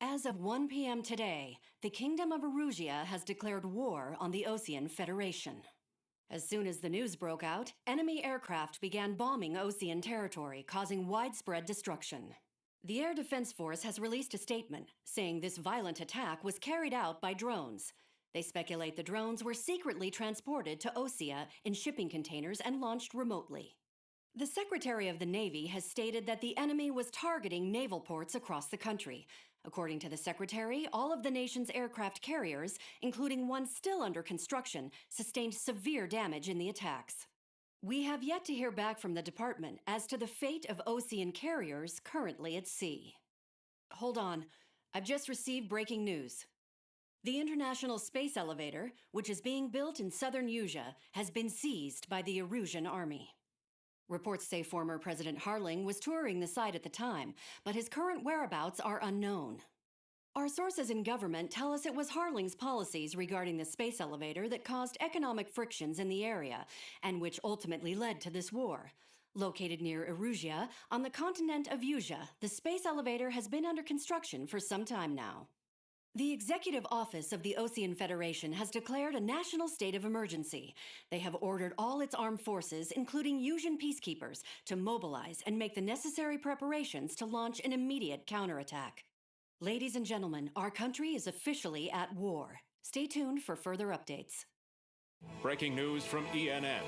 As of 1 p.m. today, the Kingdom of Erusea has declared war on the Osean Federation. As soon as the news broke out, enemy aircraft began bombing Osean territory, causing widespread destruction. The Air Defense Force has released a statement saying this violent attack was carried out by drones. They speculate the drones were secretly transported to Osea in shipping containers and launched remotely. The Secretary of the Navy has stated that the enemy was targeting naval ports across the country. According to the Secretary, all of the nation's aircraft carriers, including one still under construction, sustained severe damage in the attacks. We have yet to hear back from the department as to the fate of Osean carriers currently at sea. Hold on, I've just received breaking news. The International Space Elevator, which is being built in southern Usea, has been seized by the Erusian Army. Reports say former President Harling was touring the site at the time, but his current whereabouts are unknown. Our sources in government tell us it was Harling's policies regarding the space elevator that caused economic frictions in the area, and which ultimately led to this war. Located near Erusea, on the continent of Usea, the space elevator has been under construction for some time now. The Executive Office of the Osean Federation has declared a national state of emergency. They have ordered all its armed forces, including Usean peacekeepers, to mobilize and make the necessary preparations to launch an immediate counterattack. Ladies and gentlemen, our country is officially at war. Stay tuned for further updates. Breaking news from ENN.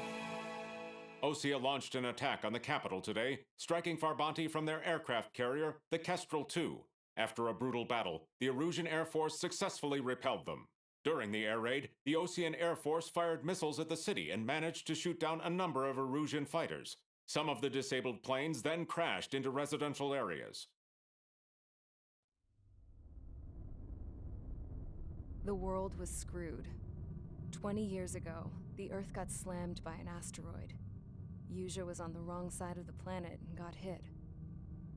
Osea launched an attack on the capital today, striking Farbanti from their aircraft carrier, the Kestrel II. After a brutal battle, the Erusian Air Force successfully repelled them. During the air raid, the Osean Air Force fired missiles at the city and managed to shoot down a number of Erusian fighters. Some of the disabled planes then crashed into residential areas. The world was screwed. 20 years ago, the Earth got slammed by an asteroid. Usea was on the wrong side of the planet and got hit.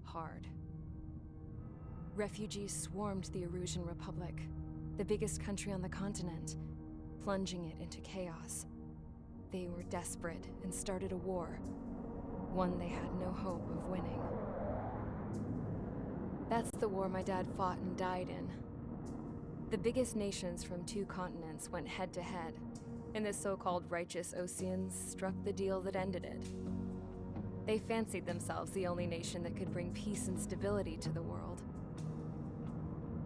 Hard. Refugees swarmed the Erusian Republic, the biggest country on the continent, plunging it into chaos. They were desperate and started a war, one they had no hope of winning. That's the war my dad fought and died in. The biggest nations from 2 continents went head-to-head, and the so-called righteous Oseans struck the deal that ended it. They fancied themselves the only nation that could bring peace and stability to the world.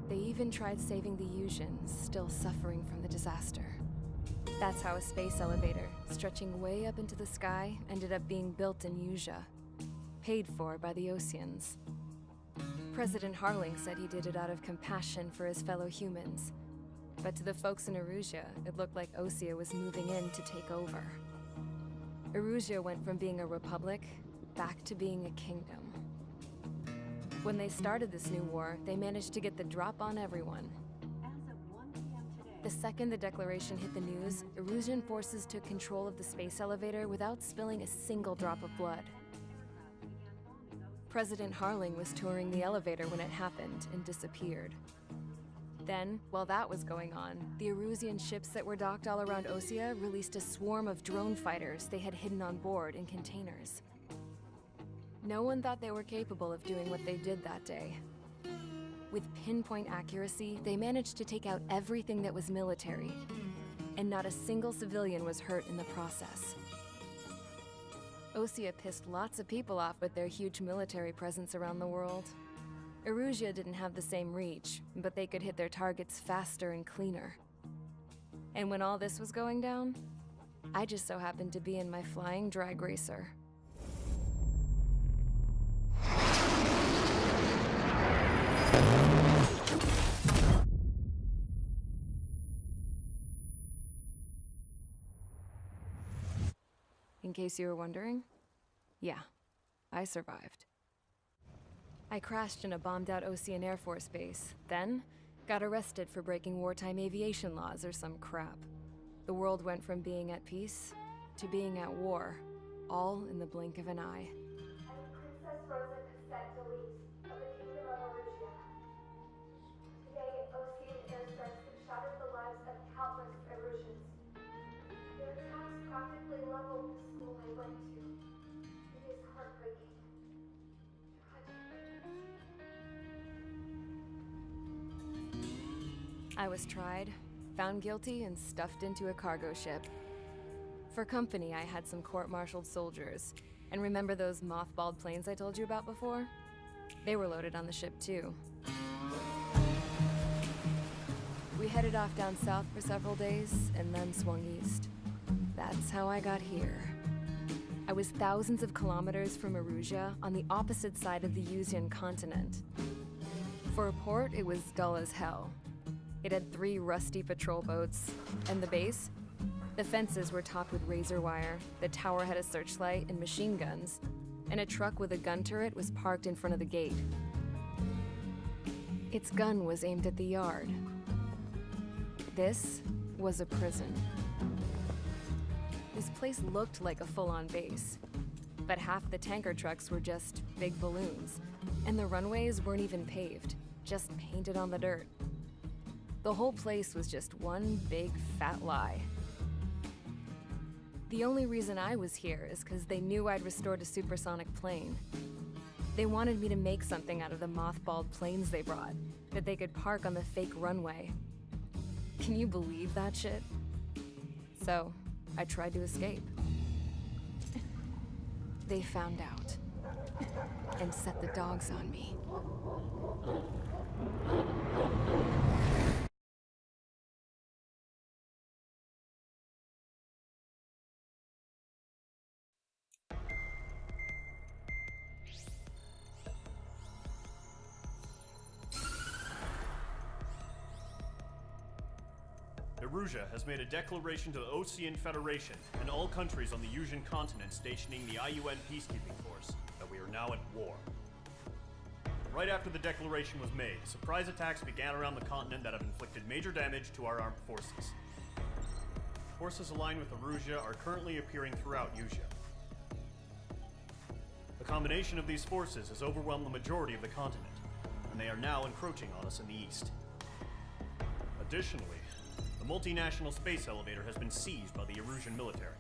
They even tried saving the Useans, still suffering from the disaster. That's how a space elevator, stretching way up into the sky, ended up being built in Usea, paid for by the Oseans. President Harling said he did it out of compassion for his fellow humans. But to the folks in Erusea, it looked like Osea was moving in to take over. Erusea went from being a republic back to being a kingdom. When they started this new war, they managed to get the drop on everyone. As of 1 p.m. today, The second the declaration hit the news, Erusian forces took control of the space elevator without spilling a single drop of blood. President Harling was touring the elevator when it happened and disappeared. Then, while that was going on, the Erusian ships that were docked all around Osea released a swarm of drone fighters they had hidden on board in containers. No one thought they were capable of doing what they did that day. With pinpoint accuracy, they managed to take out everything that was military, and not a single civilian was hurt in the process. Osea pissed lots of people off with their huge military presence around the world. Erusea didn't have the same reach, but they could hit their targets faster and cleaner. And when all this was going down, I just so happened to be in my flying drag racer. In case you were wondering, yeah, I survived. I crashed in a bombed-out Osean Air Force base, then got arrested for breaking wartime aviation laws or some crap. The world went from being at peace to being at war, all in the blink of an eye. Princess Rosa Cassette Delete of the Kingdom of Erusea. Today, Osean airstrikes have shattered the lives of countless Erusians. Their attacks practically leveled the school I went to. It is heartbreaking. Tragic. I was tried, found guilty, and stuffed into a cargo ship. For company, I had some court-martialed soldiers. And remember those mothballed planes I told you about before? They were loaded on the ship too. We headed off down south for several days, and then swung east. That's how I got here. I was thousands of kilometers from Erusea, on the opposite side of the Usean continent. For a port, it was dull as hell. It had 3 rusty patrol boats, and the base? The fences were topped with razor wire, the tower had a searchlight and machine guns, and a truck with a gun turret was parked in front of the gate. Its gun was aimed at the yard. This was a prison. This place looked like a full-on base, but half the tanker trucks were just big balloons, and the runways weren't even paved, just painted on the dirt. The whole place was just one big fat lie. The only reason I was here is because they knew I'd restored a supersonic plane. They wanted me to make something out of the mothballed planes they brought, that they could park on the fake runway. Can you believe that shit? So, I tried to escape. They found out, and set the dogs on me. Erusea has made a declaration to the Osean Federation and all countries on the Usean continent stationing the IUN peacekeeping force that we are now at war. Right after the declaration was made, surprise attacks began around the continent that have inflicted major damage to our armed forces. Forces aligned with Erusea are currently appearing throughout Usea. The combination of these forces has overwhelmed the majority of the continent, and they are now encroaching on us in the east. Additionally, the multinational space elevator has been seized by the Erusian military.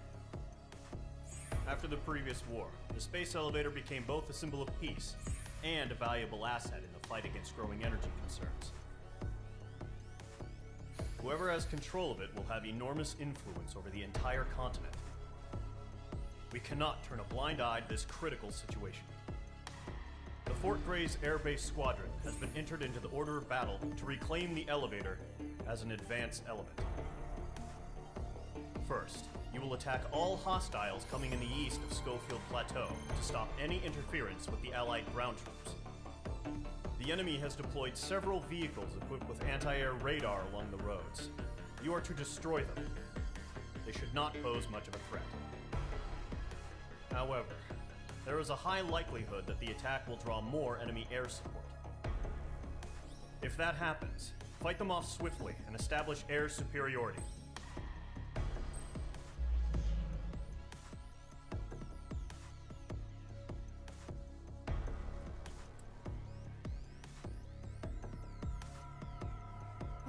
After the previous war, the space elevator became both a symbol of peace and a valuable asset in the fight against growing energy concerns. Whoever has control of it will have enormous influence over the entire continent. We cannot turn a blind eye to this critical situation. The Fort Gray's Air Base Squadron has been entered into the order of battle to reclaim the elevator as an advance element. First, you will attack all hostiles coming in the east of Schofield Plateau to stop any interference with the Allied ground troops. The enemy has deployed several vehicles equipped with anti-air radar along the roads. You are to destroy them. They should not pose much of a threat. However, there is a high likelihood that the attack will draw more enemy air support. If that happens, fight them off swiftly and establish air superiority.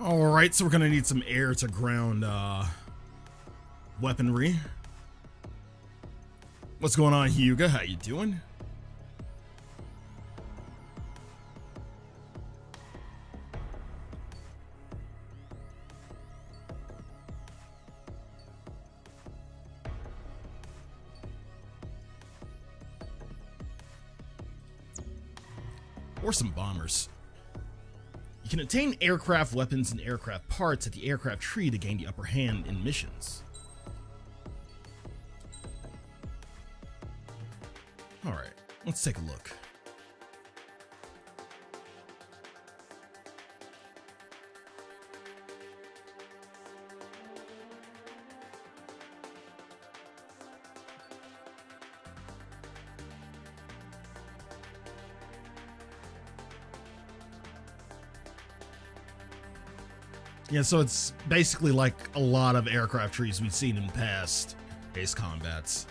Alright, so we're gonna need some air-to-ground weaponry. What's going on, Hyuga? How you doing? Or some bombers. You can obtain aircraft weapons and aircraft parts at the aircraft tree to gain the upper hand in missions. Alright, let's take a look. Yeah, so it's basically like a lot of aircraft trees we've seen in past Ace combats.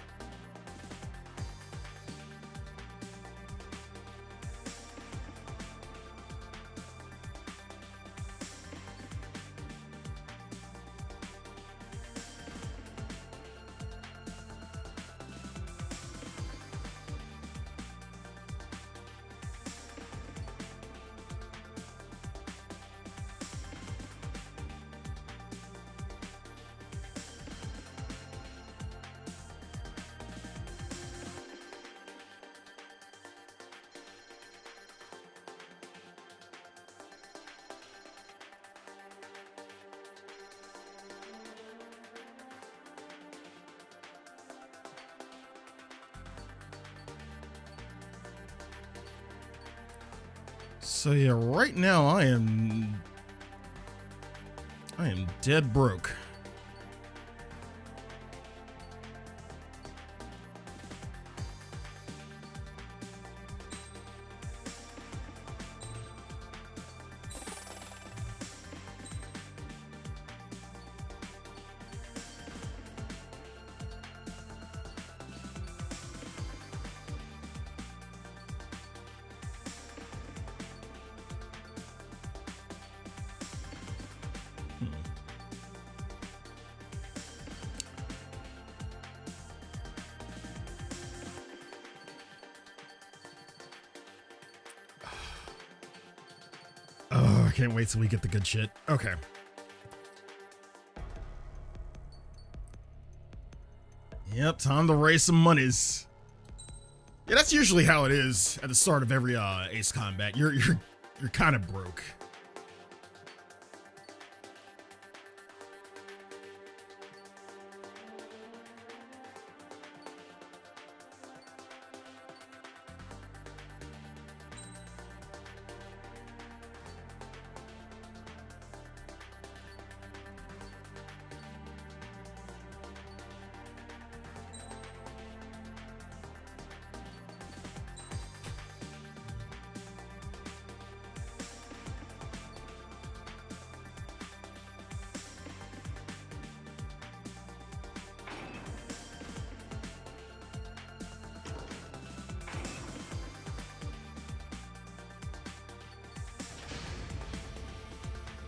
So yeah, right now I am dead broke. Oh, I can't wait till we get the good shit. Okay. Yep, time to raise some monies. Yeah, that's usually how it is at the start of every Ace Combat. You're kind of broke.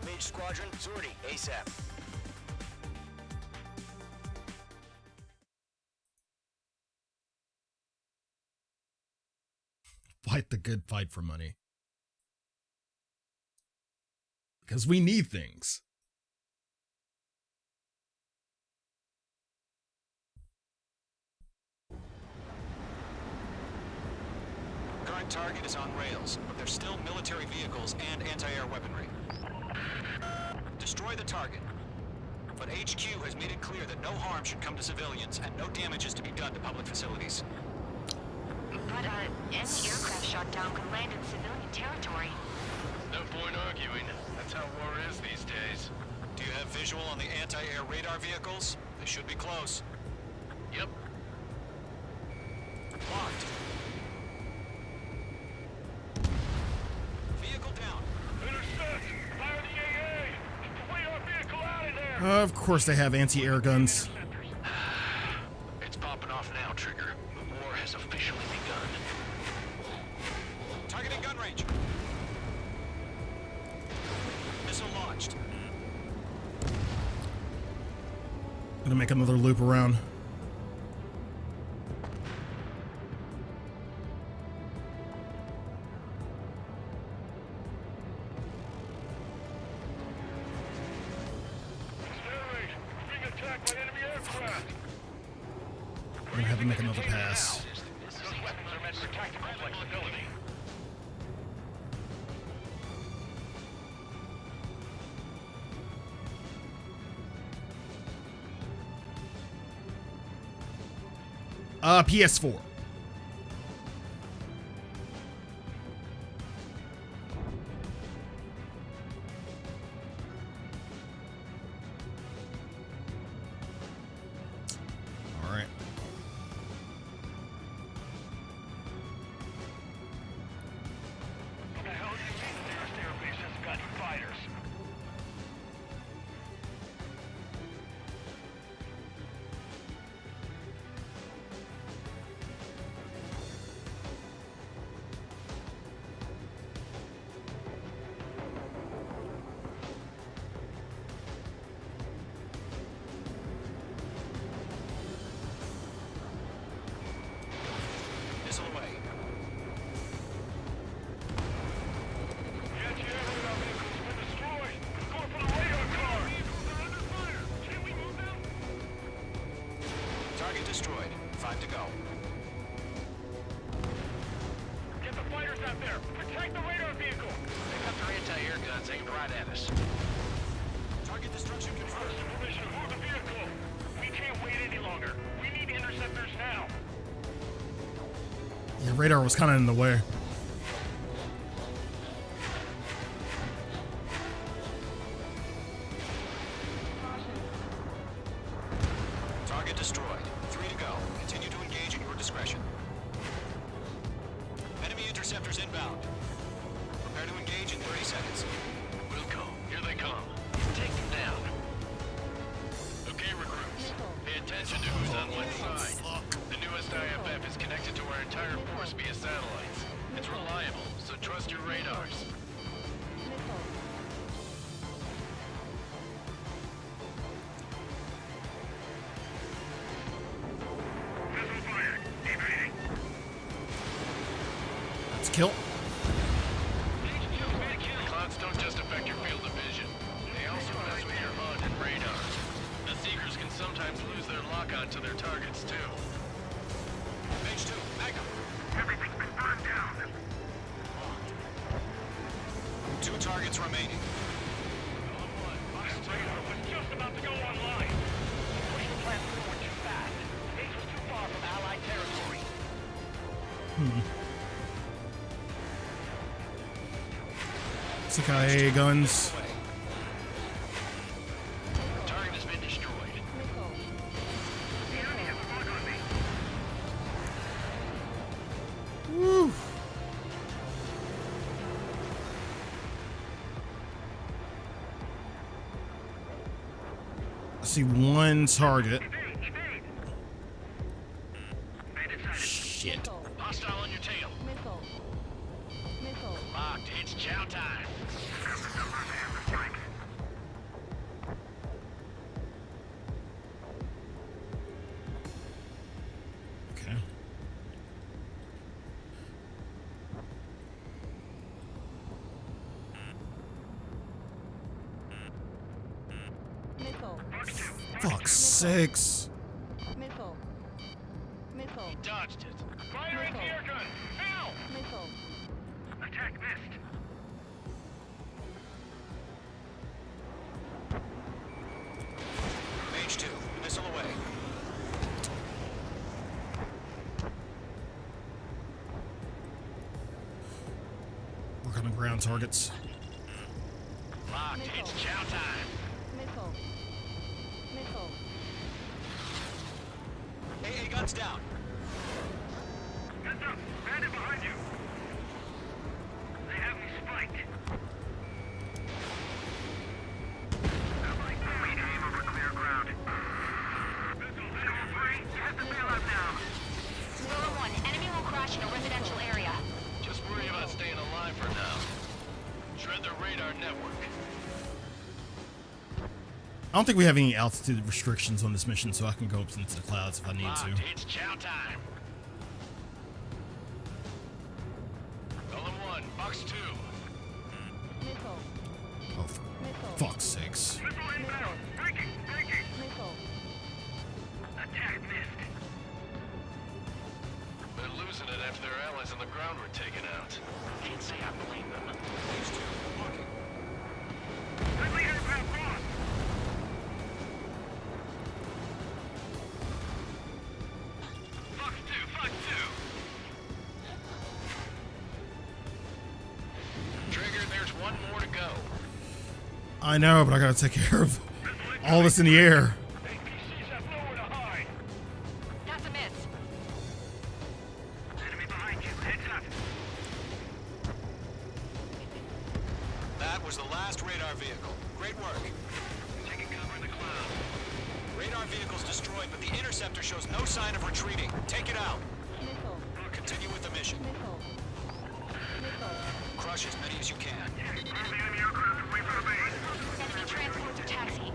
Mage Squadron, sortie, ASAP. Fight the good fight for money. Because we need things. Current target is on rails, but there's still military vehicles and anti-air weaponry. Destroy the target. But HQ has made it clear that no harm should come to civilians and no damage is to be done to public facilities. But anti-aircraft shot down could land in civilian territory. No point arguing. That's how war is these days. Do you have visual on the anti-air radar vehicles? They should be close. Yep. Locked. Vehicle down. Intercept! Fire the AA! Get the radar vehicle out of there! Of course they have anti-air guns. It's popping off now, Trigger. The war has officially begun. Targeting gun range. Missile launched. Gonna make another loop around. Being attacked by enemy aircraft! I'm gonna have to make another pass. Those weapons are meant for tactical flexibility. PS4. All right. What the hell do you mean the nearest airbase hasn't got any fighters? Missile away. The anti-air radar vehicle's been destroyed! Going for the radar car! They're under fire! Can't we move them? Target destroyed. 5 to go. Get the fighters out there! Protect the radar vehicle! They got their anti-air guns aimed right at us. Target destruction confirmed. Supervision, move the vehicle! We can't wait any longer. We need interceptors now! Yeah, radar was kind of in the way. destroyed. 3 to go. Continue to engage at your discretion. Enemy interceptors inbound. Prepare to engage in 30 seconds. Wilco, here they come. Take them down. Okay, recruits. Pay attention to who's on what side. The newest IFF is connected to our entire force via satellites. It's reliable, so trust your radars. Let's kill. Clouds don't just affect your field of vision. They also mess with your HUD and radar. The Seekers can sometimes lose their lock-on to their targets, too. Mage 2, Magnum. Everything's been burned down. 2 targets remaining. Radar was just about to go online. Push the plant forward too fast. Mage was too far from Allied territory. Sakai guns. Target has been destroyed. The enemy has a lock on me. Woo. I see one target. Evade! Shit. Hostile on your tail. Locked. It's chow time. Okay. Fuck's sakes. He dodged it. Fire anti-air gun! Now! Attack missed. Mage 2, missile away. Work on the ground targets. Locked. It's chow time. AA guns down. Heads up. Bandit behind you. They have me spiked. Lead aim over clear ground. Missiles in all 3. Hit the bailout now. Roller 1, enemy will crash in a residential area. Just worry about staying alive for now. Shred the radar network. I don't think we have any altitude restrictions on this mission, so I can go up into the clouds if I need Locked. to. It's chow time. Golem 1, Box 2. Oh, for fuck's sakes. Missile inbound. Breaking. Attack missed. They're losing it after their allies on the ground were taken out. Can't say I blame them. Mage 2, walking. Friendly aircraft lost. Fox 2. Trigger, there's one more to go. I know, but I gotta take care of all this in the air. APCs have nowhere to hide. That's a miss. Enemy behind you. Heads up. That was the last radar vehicle. Great work. Taking cover in the cloud. Radar vehicle's destroyed, but the interceptor shows no sign of retreating. Take it out. Continue with the mission. Crush as many as you can. Move the enemy aircraft away from the base. Enemy transports are taxiing.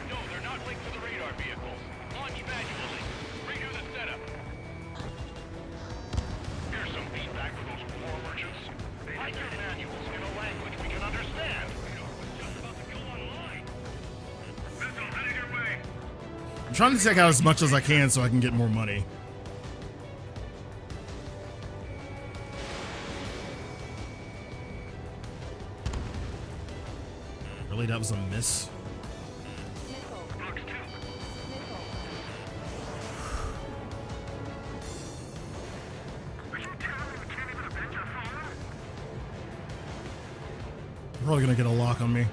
No, they're not linked to the radar vehicles. Launch manually. Redo the setup. Here's some feedback for those war merchants. Write your manuals in a language we can understand. Radar was just about to go online. Missile heading your way. I'm trying to take out as much as I can so I can get more money. Really, that was a miss? Box 2. Are you telling me we can't even avenge our fallen? Probably gonna get a lock on me.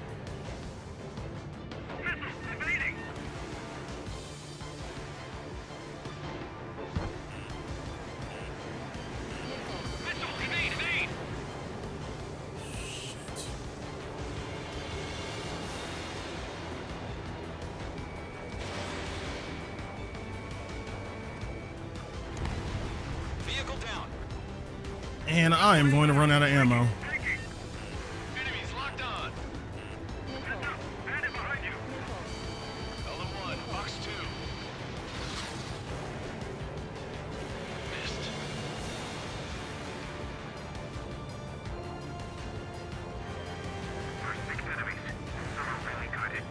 Vehicle down. And I am going to run out of ammo. Enemies locked on. Behind you. LM1, Fox 2. Missed. First 6 enemies. Some are really good.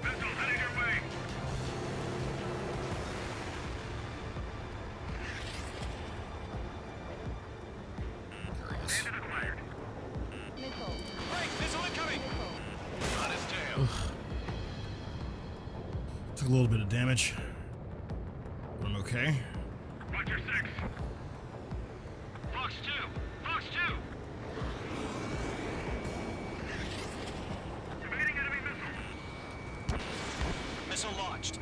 Missiles heading your way. Bandit acquired. Break! Missile incoming! On his tail. Took a little bit of damage. But I'm okay. Roger 6. Fox 2. Fox 2. Evading enemy missile. Missile launched.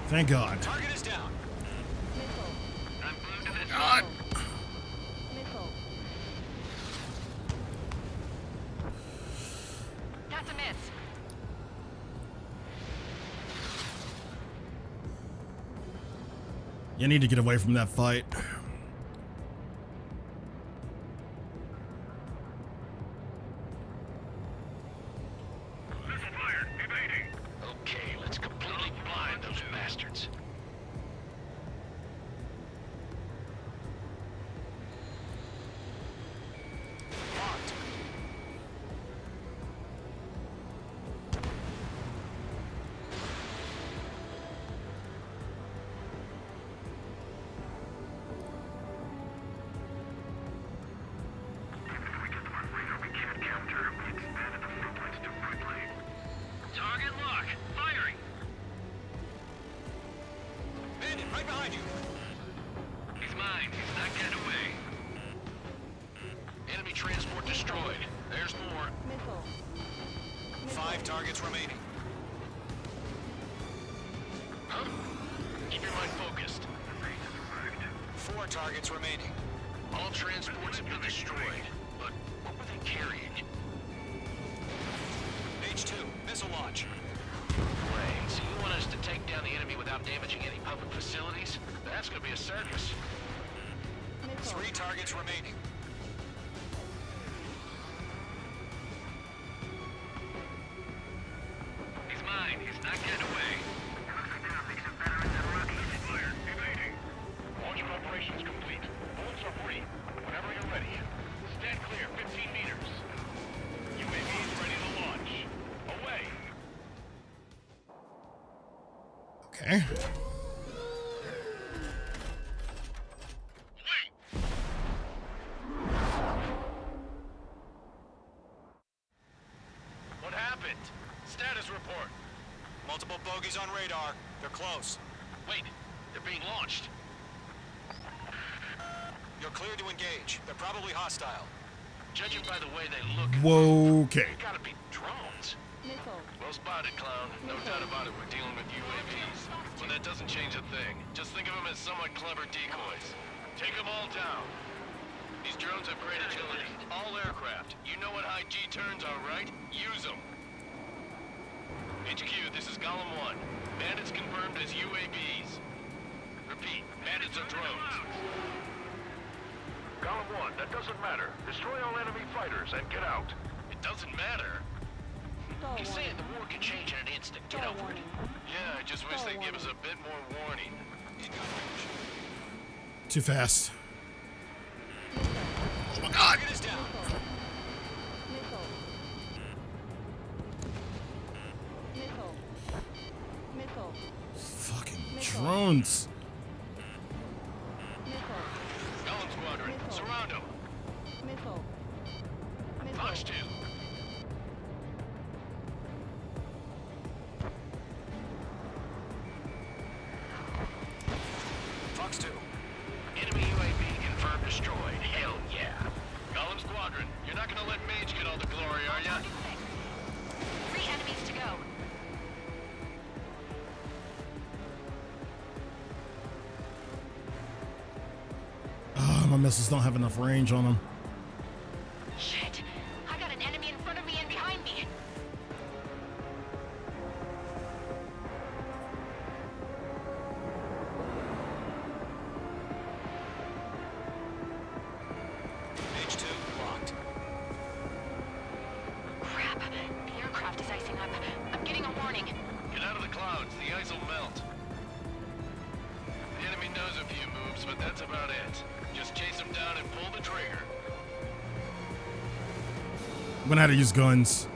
Thank God. Target is down. I'm glued to this. God. That's a miss. You need to get away from that fight. Missile fired. Evading. Okay, let's completely blind those bastards. Locked. We get them on radar we can't capture. We expanded the footprints too quickly. Target lock. Firing. Bandit, right behind you. He's mine. He's not getting away. Enemy transport destroyed. There's more. 5 targets remaining. Huh? Keep your mind focused. 4 targets remaining. All transports have been destroyed. But what were they carrying? Mage 2, missile launch. Right. So you want us to take down the enemy without damaging any public facilities? That's gonna be a circus. 3 targets remaining. He's mine. He's not getting away. Looks like they're mixing veterans and rookies. Fired. Evading. Launch preparations complete. Bullets are free. Whenever you're ready. Stand clear. 15 meters. UAVs ready to launch. Away. Okay. What happened? Status report. Multiple bogeys on radar. They're close. Wait. They're being launched. You're cleared to engage. They're probably hostile. Judging by the way they look, Okay. they gotta be drones. Well spotted, clown. No doubt about it, we're dealing with UAVs. But that doesn't change a thing. Just think of them as somewhat clever decoys. Take them all down. These drones have great agility. All aircraft. You know what high G turns are, right? Use them. HQ, this is Golem 1. Bandits confirmed as UAVs. Repeat, bandits are drones. Golem 1, that doesn't matter. Destroy all enemy fighters and get out. It doesn't matter? He's saying the war can change in an instant. Get over it. Yeah, I just wish they'd give us a bit more warning. Too fast. Oh my God. Target is down. Fucking drones. Golem Squadron, surround them. Fox 2. Fox 2. Enemy UAV confirmed destroyed. Hell yeah. Call him Squadron. You're not gonna let Mage get all the glory, are ya? 3 enemies to go. Oh, my missiles don't have enough range on them. Shit. I got an enemy in front of me and behind me. Mage 2 locked. Crap. The aircraft is icing up. I'm getting a warning. Get out of the clouds. The ice will melt. The enemy knows a few moves, but that's about it. Just chase them down and pull the trigger. I'm gonna have to use guns.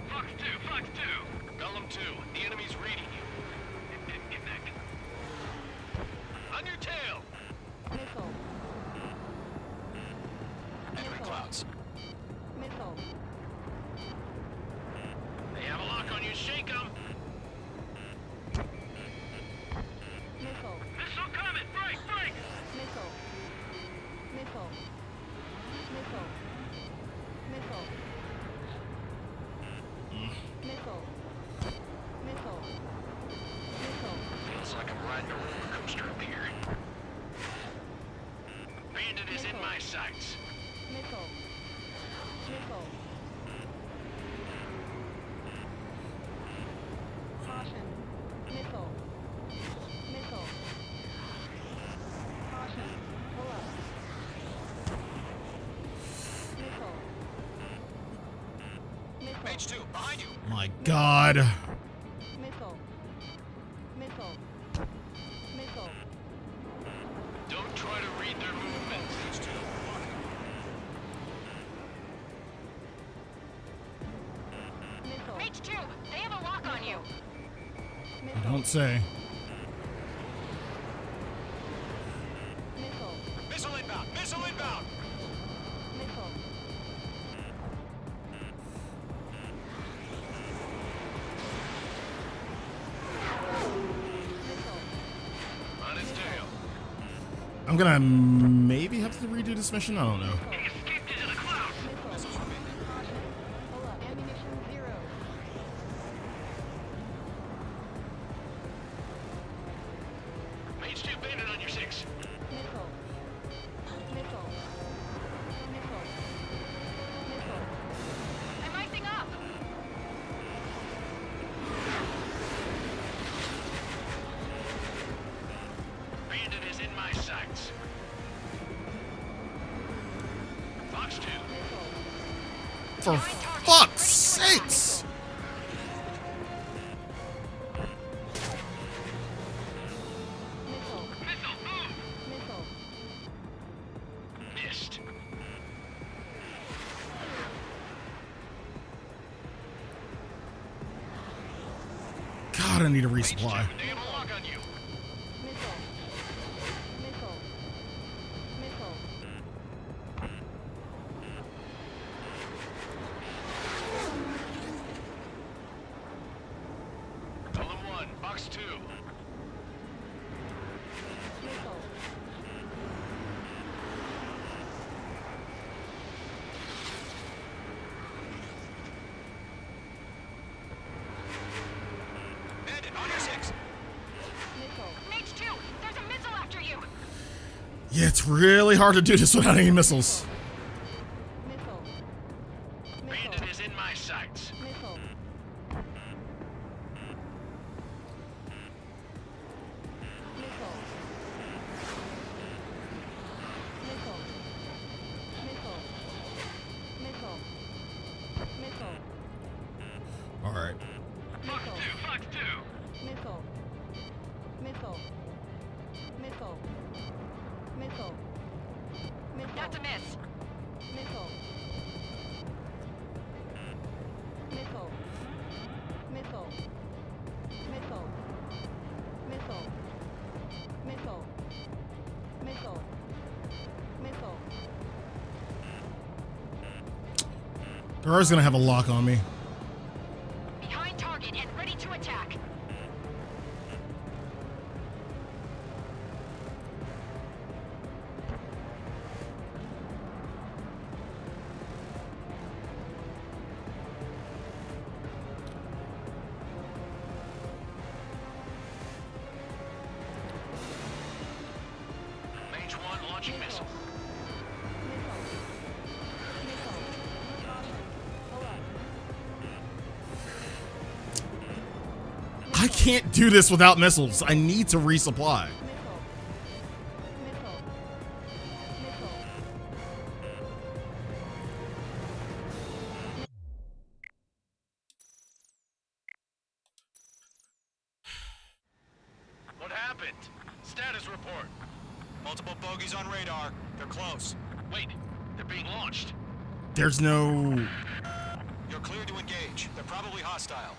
Fox 2. Golem 2. The enemy's reading you. It didn't connect. On your tail. Missile. Enemy clouds. Missile. They have a lock on you. Shake them. Missile. Missile coming. Break. Missile. Missile. Missile. Missile. Missile. Missile. Missile. Feels like I'm riding a roller coaster up here. Bandit is in my sights. Missile. Missile. Caution. Missile. Missile. Caution. Pull up. Missile. Missile. Mage 2, behind you. My God. Missile. Missile. Missile. Don't try to read their movements. Mage 2 locked. Missile. Mage 2, they have a lock on you. I don't say. Missile. Missile inbound. Missile inbound. Missile. Missile. On his tail. I'm gonna maybe have to redo this mission. I don't know. He escaped into the clouds. Missile. Caution. Pull up. Ammunition 0. Mage 2 bandit on your 6. Missile. Missile. Missile. Missile. I'm icing up. Bandit is in my sights. Fox 2. For fuck's sakes! Missile. Missile, move! Missile. Missed. God, I need a Mage 2, resupply. they have a lock on you. Missile. Missile. Missile. Golem 1, Fox 2. Missile. Bandit on your 6. Missile. Mage 2, there's a missile after you. Yeah, it's really hard to do this without any missiles. Missile. Bandit is in my sights. Missile. Missile. Missile. Missile. Missile. Missile. All right. Fox 2, Fox 2. Missile. Missile. Missile. Missile. Missile. That's a miss. Missile. Missile. Missile. Missile. Missile. Missile. Missile. Missile. They're always gonna have a lock on me. Behind target and ready to attack. Launching missile. I can't do this without missiles. I need to resupply. What happened? Status report. Multiple bogeys on radar. They're close. Wait, they're being launched. There's no... You're clear to engage. They're probably hostile.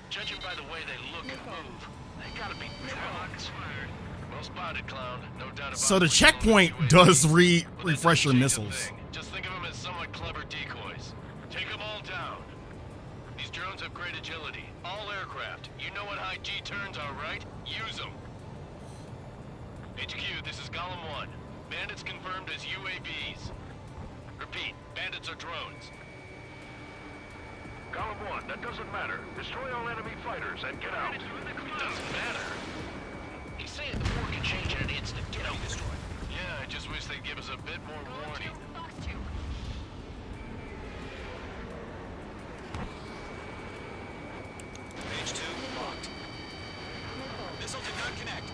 Judging by the way they look and move, they gotta be drugs. Well spotted, clown. No doubt about it. So the checkpoint does refresh your missiles. Just think of them as somewhat clever decoys. Take them all down. These drones have great agility. All aircraft. You know what high G turns are, right? Use them. HQ, this is Golem 1. Bandits confirmed as UAVs. Repeat, bandits are drones. Golem 1, that doesn't matter. Destroy all enemy fighters and get out. It doesn't matter. He's saying the war can change in an instant. Get out. Destroy. Yeah, I just wish they'd give us a bit more warning. Mage 2, locked. Missile did not connect.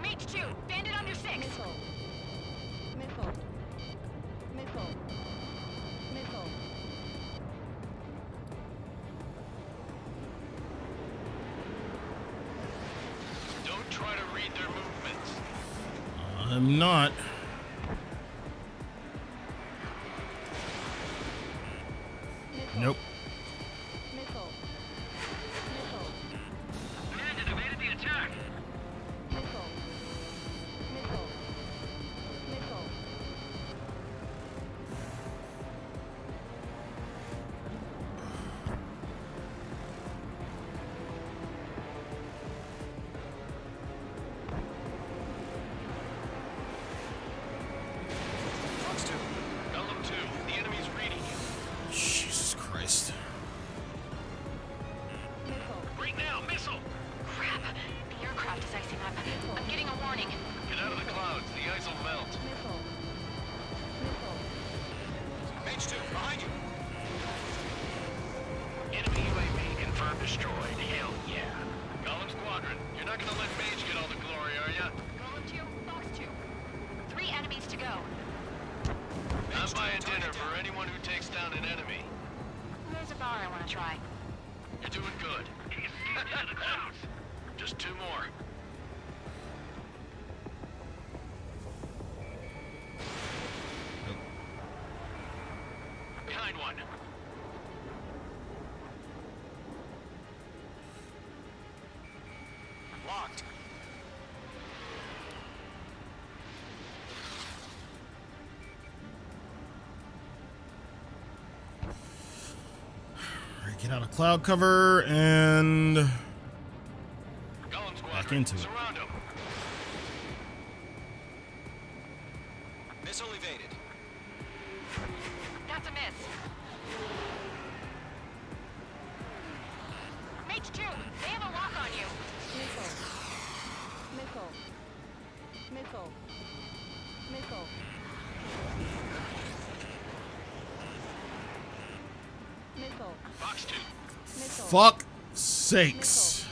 Mage 2, bandit under 6. Missile. Don't try to read their movements. I'm not. Nope. Bandit evaded the attack. Fox 2. Golem 2, the enemy's reading you. Jesus Christ. Right now, missile! Crap. The aircraft is icing up. I'm getting a warning. Get out of the clouds, the ice will melt. Mage 2, behind you. Enemy UAV confirmed destroyed. Hell yeah. Golem Squadron, you're not gonna let Mage get all the glory, are ya? Golem 2, Fox 2. 3 enemies to go. I'm buying dinner for anyone who takes down an enemy. There's a bar I want to try. You're doing good. Just 2 more. Behind one. Locked. Get out of cloud cover and Golem Squadron, back into it. surround him. Missile evaded. That's a miss. Mage 2, they have a lock on you. Box 2. Fuck sakes.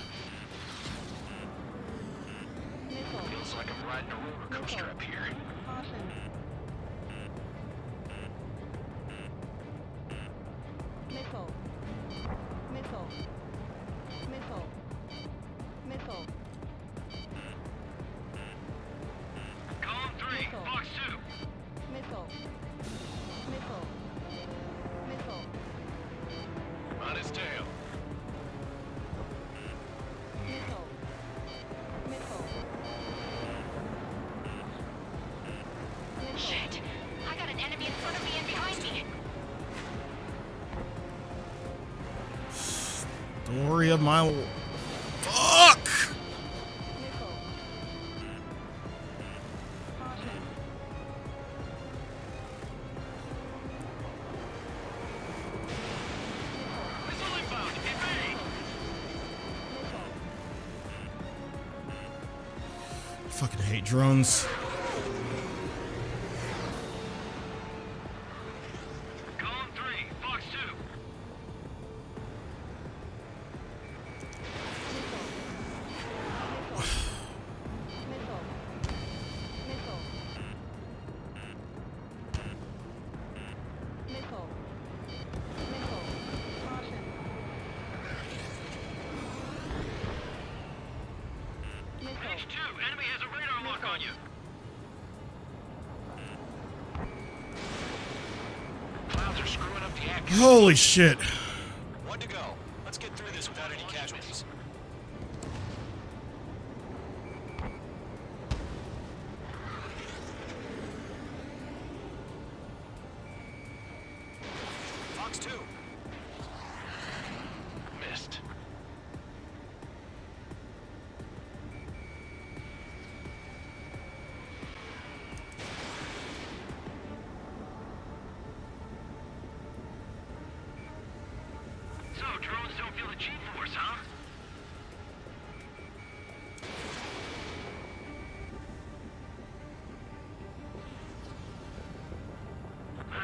Feels like I'm riding a roller coaster up here. Golem 3, Box 2. On his tail. Shit. I got an enemy in front of me and behind me. Story of my... Fuck! Missile inbound, evade! Fucking hate drones. on you. Clouds are screwing up the action. Holy shit. One to go. Let's get through this without any casualties. Fox 2. Missed. So, drones don't feel the G-force, huh?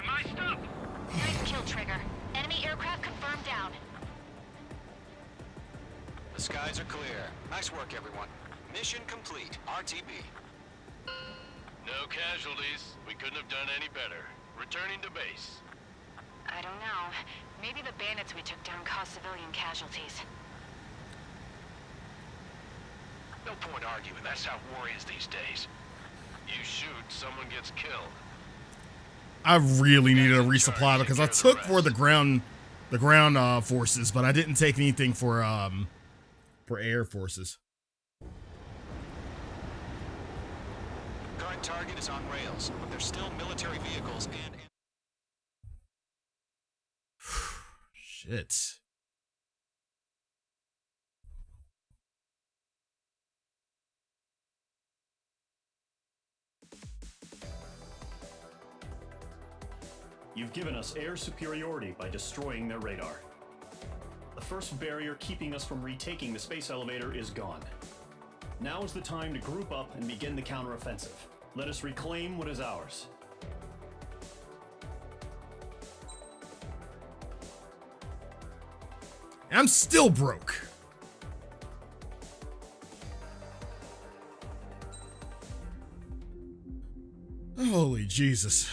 My stuff! Nice kill, Trigger. Enemy aircraft confirmed down. The skies are clear. Nice work, everyone. Mission complete. RTB. No casualties. We couldn't have done any better. Returning to base. I don't know. Maybe the bandits we took down caused civilian casualties. No point arguing. That's how war is these days. You shoot, someone gets killed. I really needed a resupply because I took for the ground forces, but I didn't take anything for air forces. Current target is on rails, but there's still military vehicles and... Shit. You've given us air superiority by destroying their radar. The first barrier keeping us from retaking the space elevator is gone. Now is the time to group up and begin the counteroffensive. Let us reclaim what is ours. I'm still broke. Holy Jesus.